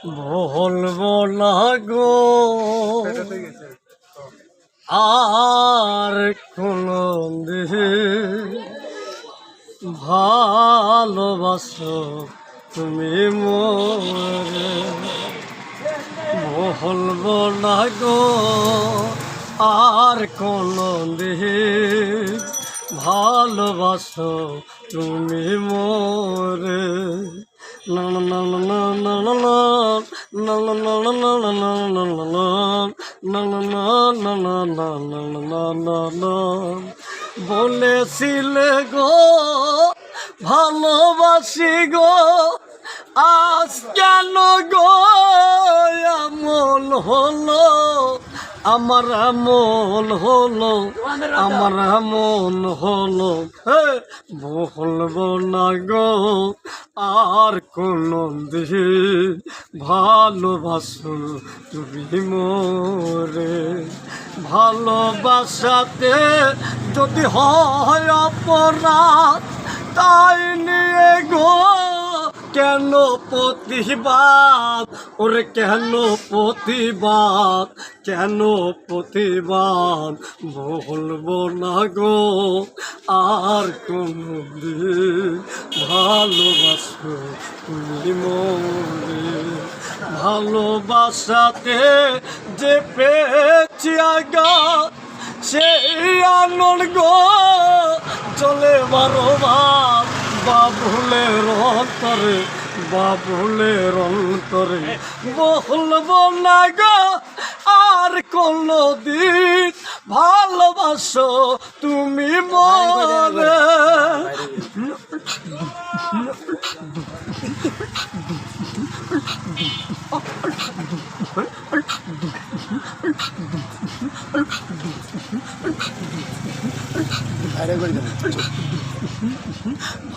বলবো না গো আর কোনো দিন ভালোবাসো তুমি মোরে। বলবো না গো আর কোনো দিন ভালোবাসো তুমি মোরে। না না না না না না না না না না না না না না না না বলেছিলে গো ভালোবাসি গো আজ কেন গো এমন হলো আমার এমন হলো আমার এমন হলো। বলবো না গো আর কোনো দিন ভালোবাসো তুমি মোরে। ভালোবাসাতে যদি হয় অপরাধ তাই নিয়ে গো কেন প্রতিবাদ ওরে কেন প্রতিবাদ কেন প্রতিবাদ। বলবো না গো আর কোনো দিন ভালোবাসো তুমি মোরে। ভালোবাসাতে যে পেয়েছি আঘাত সেই আনন্দ গো চলে বারো ভাত বাবুলের অন্তরে বাবুলের অন্তরে। বলবো না গো আর কোনো দিন ভালোবাসো তুমি মোরে।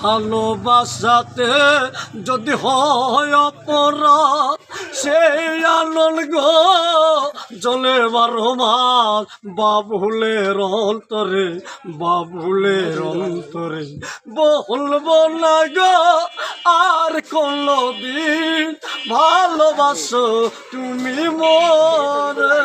ভালোবাসাতে যদি হয় অপরাধ সেই আনন্দ গো জলে বারো মাস বাবুলের অন্তরে বাবুলের অন্তরে। বলবো না গো আর কোনো দিন ভালোবাসো তুমি মোরে।